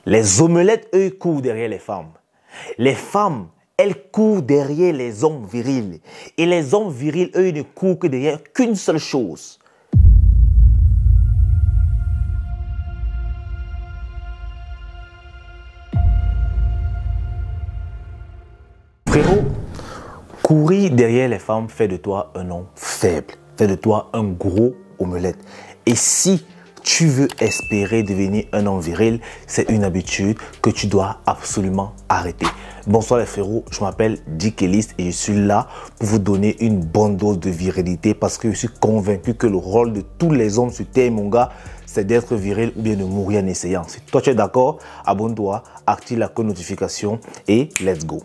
Les omelettes, eux, courent derrière les femmes. Les femmes, elles courent derrière les hommes virils. Et les hommes virils, eux, ne courent que derrière qu'une seule chose. Frérot, courir derrière les femmes fait de toi un homme faible, fait de toi un gros omelette. Et si tu veux espérer devenir un homme viril, c'est une habitude que tu dois absolument arrêter. Bonsoir les frérots, je m'appelle Dick Ellis et je suis là pour vous donner une bonne dose de virilité parce que je suis convaincu que le rôle de tous les hommes sur Terre, mon gars, c'est d'être viril ou bien de mourir en essayant. Si toi tu es d'accord, abonne-toi, active la notification et let's go.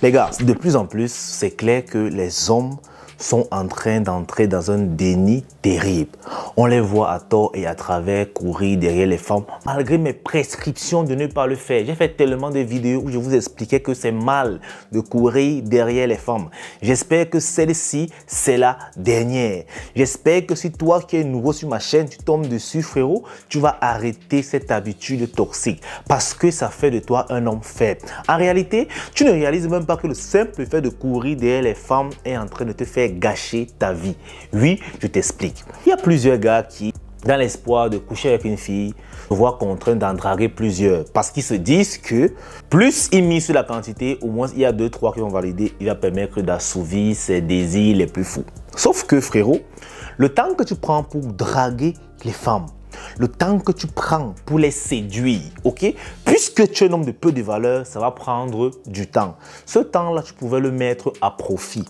Les gars, de plus en plus, c'est clair que les hommes sont en train d'entrer dans un déni terrible. On les voit à tort et à travers courir derrière les femmes, malgré mes prescriptions de ne pas le faire. J'ai fait tellement de vidéos où je vous expliquais que c'est mal de courir derrière les femmes. J'espère que celle-ci, c'est la dernière. J'espère que si toi qui es nouveau sur ma chaîne, tu tombes dessus, frérot, tu vas arrêter cette habitude toxique parce que ça fait de toi un homme faible. En réalité, tu ne réalises même pas que le simple fait de courir derrière les femmes est en train de te faire gâcher ta vie. Oui, je t'explique. Il y a plusieurs gars qui, dans l'espoir de coucher avec une fille, se voient contraints d'en draguer plusieurs parce qu'ils se disent que plus ils misent sur la quantité, au moins il y a 2-3 qui vont valider, il va permettre d'assouvir ses désirs les plus fous. Sauf que frérot, le temps que tu prends pour draguer les femmes, le temps que tu prends pour les séduire, ok? Puisque tu es un homme de peu de valeur, ça va prendre du temps. Ce temps-là, tu pouvais le mettre à profit.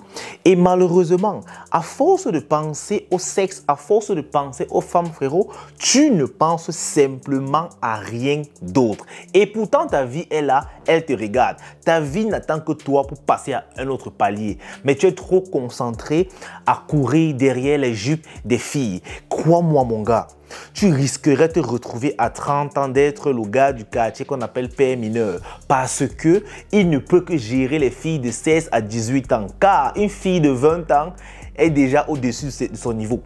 Et malheureusement, à force de penser au sexe, à force de penser aux femmes, frérot, tu ne penses simplement à rien d'autre. Et pourtant, ta vie est là, elle te regarde. Ta vie n'attend que toi pour passer à un autre palier. Mais tu es trop concentré à courir derrière les jupes des filles. Crois-moi, mon gars. Tu risquerais de te retrouver à 30 ans d'être le gars du quartier qu'on appelle père mineur parce que il ne peut que gérer les filles de 16 à 18 ans car une fille de 20 ans est déjà au-dessus de son niveau.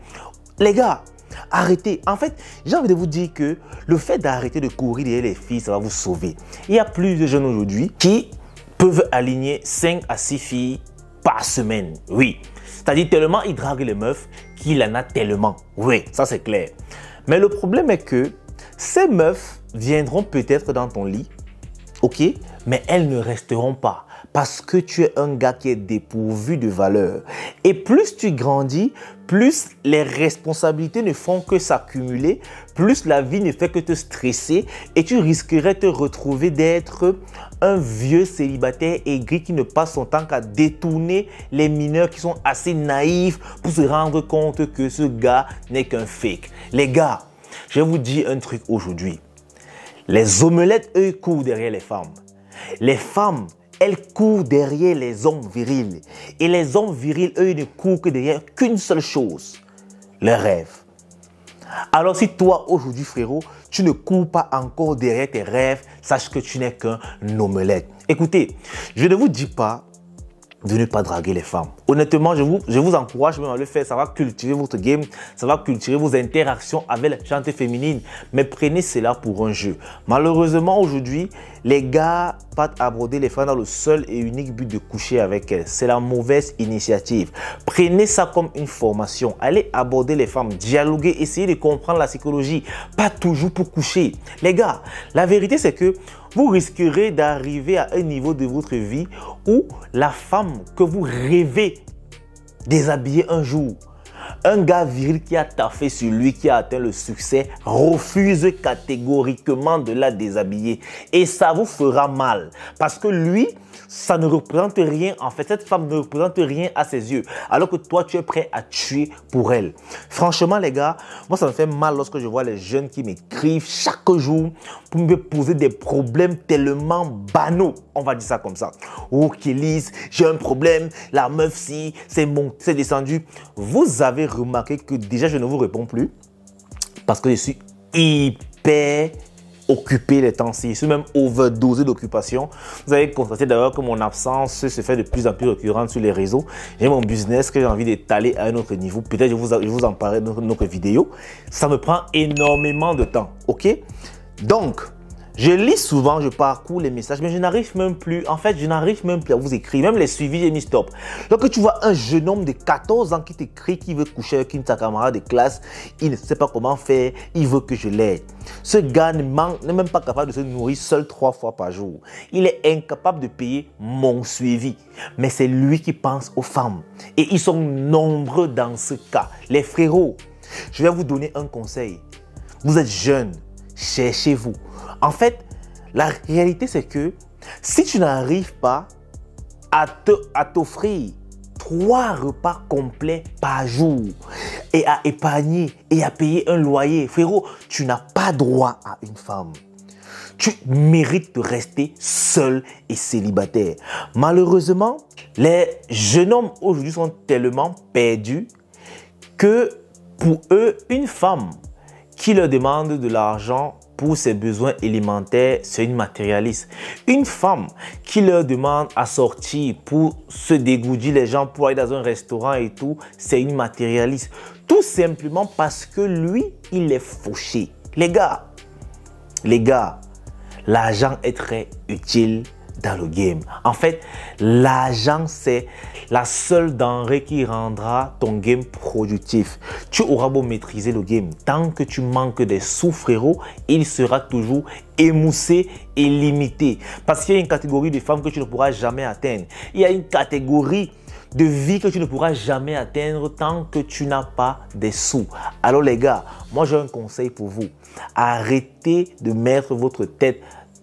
Les gars, arrêtez. En fait, j'ai envie de vous dire que le fait d'arrêter de courir derrière les filles, ça va vous sauver. Il y a plusieurs jeunes aujourd'hui qui peuvent aligner 5 à 6 filles par semaine. Oui, c'est-à-dire tellement ils draguent les meufs qu'il en a tellement. Oui, ça c'est clair. Mais le problème est que ces meufs viendront peut-être dans ton lit, ok, mais elles ne resteront pas parce que tu es un gars qui est dépourvu de valeur. Et plus tu grandis, plus les responsabilités ne font que s'accumuler, plus la vie ne fait que te stresser et tu risquerais de te retrouver d'être un vieux célibataire aigri qui ne passe son temps qu'à détourner les mineurs qui sont assez naïfs pour se rendre compte que ce gars n'est qu'un fake. Les gars, je vais vous dire un truc aujourd'hui. Les omelettes, eux, courent derrière les femmes. Les femmes, elles courent derrière les hommes virils. Et les hommes virils, eux, ne courent que derrière qu'une seule chose, le rêve. Alors si toi, aujourd'hui, frérot, tu ne cours pas encore derrière tes rêves, sache que tu n'es qu'un omelette. Écoutez, je ne vous dis pas de ne pas draguer les femmes. Honnêtement, je vous encourage même à le faire. Ça va cultiver votre game, ça va cultiver vos interactions avec la gente féminine. Mais prenez cela pour un jeu. Malheureusement, aujourd'hui, les gars partent aborder les femmes dans le seul et unique but de coucher avec elles. C'est la mauvaise initiative. Prenez ça comme une formation. Allez aborder les femmes, dialoguer, essayez de comprendre la psychologie. Pas toujours pour coucher. Les gars, la vérité c'est que vous risquerez d'arriver à un niveau de votre vie où la femme que vous rêvez déshabiller un jour, un gars viril qui a taffé sur lui, qui a atteint le succès, refuse catégoriquement de la déshabiller. Et ça vous fera mal parce que lui, ça ne représente rien. En fait, cette femme ne représente rien à ses yeux. Alors que toi, tu es prêt à tuer pour elle. Franchement, les gars, moi, ça me fait mal lorsque je vois les jeunes qui m'écrivent chaque jour pour me poser des problèmes tellement banaux. On va dire ça comme ça. Ok, Lise, j'ai un problème. La meuf, si, c'est descendu. Vous avez remarqué que déjà, je ne vous réponds plus parce que je suis hyper occupé les temps-ci. Je suis même overdosé d'occupation. Vous avez constaté d'ailleurs que mon absence se fait de plus en plus récurrente sur les réseaux. J'ai mon business que j'ai envie d'étaler à un autre niveau. Peut-être je vous en parlerai dans notre vidéo. Ça me prend énormément de temps. Ok? Donc, Je lis souvent, je parcours les messages, mais je n'arrive même plus, en fait, je n'arrive même plus à vous écrire. Même les suivis, j'ai mis stop. Donc, tu vois un jeune homme de 14 ans qui t'écrit, qui veut coucher avec une de sa camarade de classe, il ne sait pas comment faire, il veut que je l'aide. Ce gars n'est même pas capable de se nourrir seul 3 fois par jour. Il est incapable de payer mon suivi. Mais c'est lui qui pense aux femmes. Et ils sont nombreux dans ce cas. Les frérots, je vais vous donner un conseil. Vous êtes jeunes, cherchez-vous. En fait, la réalité, c'est que si tu n'arrives pas à t'offrir 3 repas complets par jour et à épargner et à payer un loyer, frérot, tu n'as pas droit à une femme. Tu mérites de rester seul et célibataire. Malheureusement, les jeunes hommes aujourd'hui sont tellement perdus que pour eux, une femme qui leur demande de l'argent pour ses besoins élémentaires, c'est une matérialiste. Une femme qui leur demande à sortir pour se dégourdir les gens, pour aller dans un restaurant et tout, c'est une matérialiste. Tout simplement parce que lui, il est fauché. Les gars, l'argent est très utile dans le game. En fait, l'argent, c'est la seule denrée qui rendra ton game productif. Tu auras beau maîtriser le game. Tant que tu manques des sous, frérot, il sera toujours émoussé et limité. Parce qu'il y a une catégorie de femmes que tu ne pourras jamais atteindre. Il y a une catégorie de vie que tu ne pourras jamais atteindre tant que tu n'as pas des sous. Alors les gars, moi j'ai un conseil pour vous. Arrêtez de mettre votre tête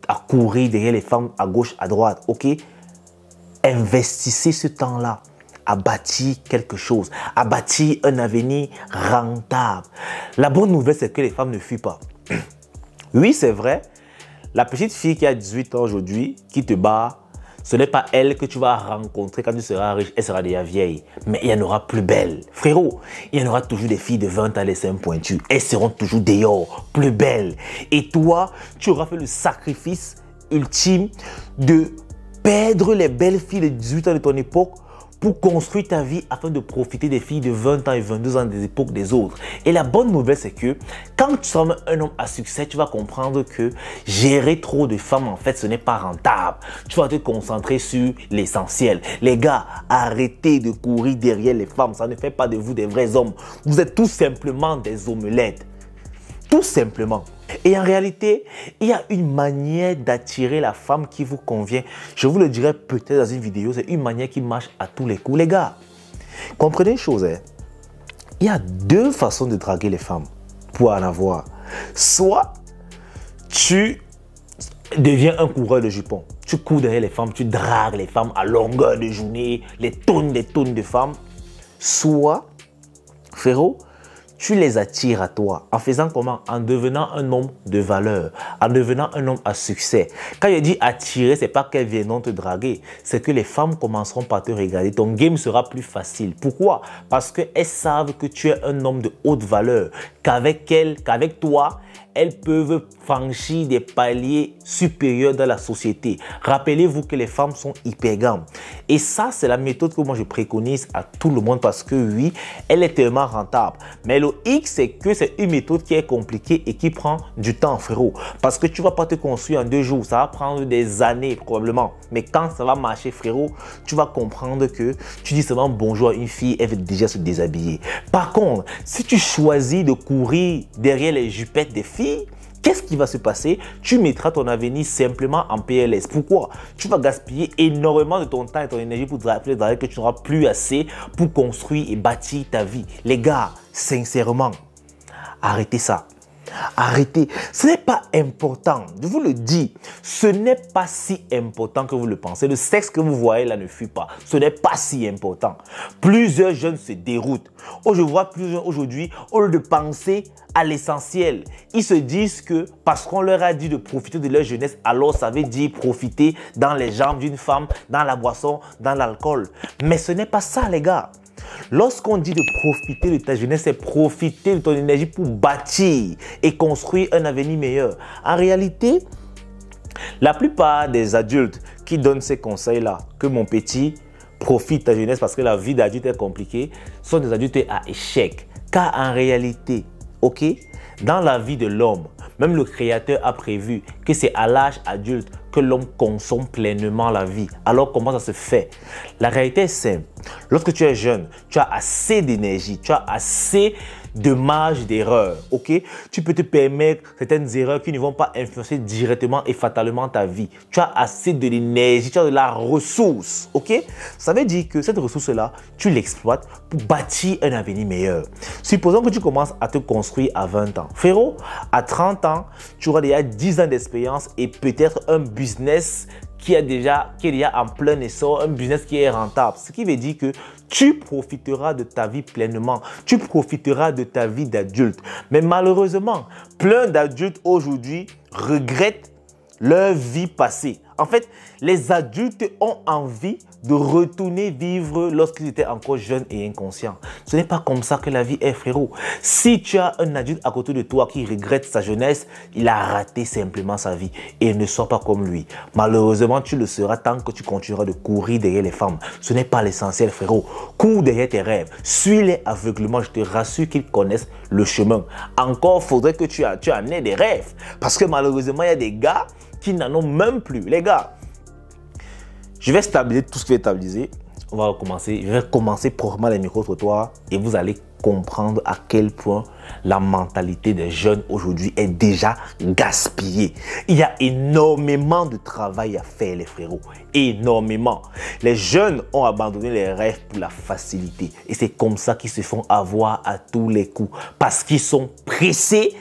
à courir derrière les femmes à gauche, à droite, ok? Investissez ce temps-là à bâtir quelque chose, à bâtir un avenir rentable. La bonne nouvelle, c'est que les femmes ne fuient pas. Oui, c'est vrai, la petite fille qui a 18 ans aujourd'hui, qui te bat, ce n'est pas elle que tu vas rencontrer quand tu seras riche, elle sera déjà vieille. Mais il y en aura plus belle. Frérot, il y en aura toujours des filles de 20 ans, les seins pointus. Elles seront toujours dehors, plus belles. Et toi, tu auras fait le sacrifice ultime de perdre les belles filles de 18 ans de ton époque pour construire ta vie afin de profiter des filles de 20 ans et 22 ans des époques des autres. Et la bonne nouvelle, c'est que quand tu seras un homme à succès, tu vas comprendre que gérer trop de femmes, en fait, ce n'est pas rentable. Tu vas te concentrer sur l'essentiel. Les gars, arrêtez de courir derrière les femmes. Ça ne fait pas de vous des vrais hommes. Vous êtes tout simplement des omelettes. Tout simplement. Et en réalité, il y a une manière d'attirer la femme qui vous convient. Je vous le dirai peut-être dans une vidéo. C'est une manière qui marche à tous les coups. Les gars, comprenez une chose. Il y a 2 façons de draguer les femmes pour en avoir. Soit tu deviens un coureur de jupons. Tu cours derrière les femmes, tu dragues les femmes à longueur de journée, les tonnes de femmes. Soit, frérot, tu les attires à toi. En faisant comment? En devenant un homme de valeur, en devenant un homme à succès. Quand je dis attirer, ce n'est pas qu'elles viendront te draguer, c'est que les femmes commenceront par te regarder. Ton game sera plus facile. Pourquoi? Parce qu'elles savent que tu es un homme de haute valeur, qu'avec toi, elles peuvent franchir des paliers supérieurs dans la société. Rappelez-vous que les femmes sont hypergames. Et ça, c'est la méthode que moi je préconise à tout le monde parce que oui, elle est tellement rentable. Mais le X, c'est que c'est une méthode qui est compliquée et qui prend du temps, frérot. Parce que tu ne vas pas te construire en 2 jours. Ça va prendre des années probablement. Mais quand ça va marcher, frérot, tu vas comprendre que tu dis seulement bonjour à une fille, elle veut déjà se déshabiller. Par contre, si tu choisis de courir derrière les jupettes des filles, qu'est-ce qui va se passer? Tu mettras ton avenir simplement en PLS. Pourquoi? Tu vas gaspiller énormément de ton temps et ton énergie pour draguer que tu n'auras plus assez pour construire et bâtir ta vie. Les gars, sincèrement, arrêtez ça. Arrêtez. Ce n'est pas important. Je vous le dis, ce n'est pas si important que vous le pensez. Le sexe que vous voyez là ne fuit pas. Ce n'est pas si important. Plusieurs jeunes se déroutent. Oh, je vois plusieurs aujourd'hui, au lieu de penser à l'essentiel, ils se disent que parce qu'on leur a dit de profiter de leur jeunesse, alors ça veut dire profiter dans les jambes d'une femme, dans la boisson, dans l'alcool. Mais ce n'est pas ça, les gars. Lorsqu'on dit de profiter de ta jeunesse, c'est profiter de ton énergie pour bâtir et construire un avenir meilleur. En réalité, la plupart des adultes qui donnent ces conseils-là, que mon petit, profite de ta jeunesse parce que la vie d'adulte est compliquée, sont des adultes à échec. Car en réalité, ok, dans la vie de l'homme, Même le Créateur a prévu que c'est à l'âge adulte que l'homme consomme pleinement la vie. Alors comment ça se fait? La réalité est simple. Lorsque tu es jeune, tu as assez d'énergie, tu as assez de marge d'erreur, ok? Tu peux te permettre certaines erreurs qui ne vont pas influencer directement et fatalement ta vie. Tu as assez de l'énergie, tu as de la ressource, ok? Ça veut dire que cette ressource-là, tu l'exploites pour bâtir un avenir meilleur. Supposons que tu commences à te construire à 20 ans. Frérot, à 30 ans, tu auras déjà 10 ans d'expérience et peut-être un business qui est déjà en plein essor, un business qui est rentable. Ce qui veut dire que tu profiteras de ta vie pleinement. Tu profiteras de ta vie d'adulte. Mais malheureusement, plein d'adultes aujourd'hui regrettent leur vie passée. En fait, les adultes ont envie de retourner vivre lorsqu'ils étaient encore jeunes et inconscients. Ce n'est pas comme ça que la vie est, frérot. Si tu as un adulte à côté de toi qui regrette sa jeunesse, il a raté simplement sa vie et ne sois pas comme lui. Malheureusement, tu le seras tant que tu continueras de courir derrière les femmes. Ce n'est pas l'essentiel, frérot. Cours derrière tes rêves. Suis-les aveuglement. Je te rassure qu'ils connaissent le chemin. Encore faudrait que tu en aies des rêves. Parce que malheureusement, il y a des gars qui n'en ont même plus. Les gars, je vais stabiliser tout ce qui est stabilisé. On va recommencer. Je vais commencer proprement les micro-trottoirs et vous allez comprendre à quel point la mentalité des jeunes aujourd'hui est déjà gaspillée. Il y a énormément de travail à faire, les frérots. Énormément. Les jeunes ont abandonné les rêves pour la facilité. Et c'est comme ça qu'ils se font avoir à tous les coups. Parce qu'ils sont pressés,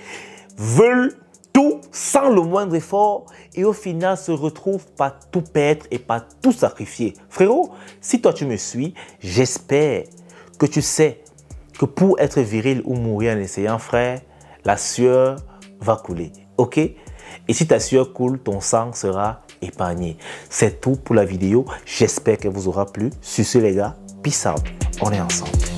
veulent tout sans le moindre effort et au final se retrouvent pas tout perdre et pas tout sacrifier. Frérot, si toi tu me suis, j'espère que tu sais que pour être viril ou mourir en essayant, frère, la sueur va couler. Ok? Et si ta sueur coule, ton sang sera épargné. C'est tout pour la vidéo. J'espère qu'elle vous aura plu. Sur ce les gars, peace out. On est ensemble.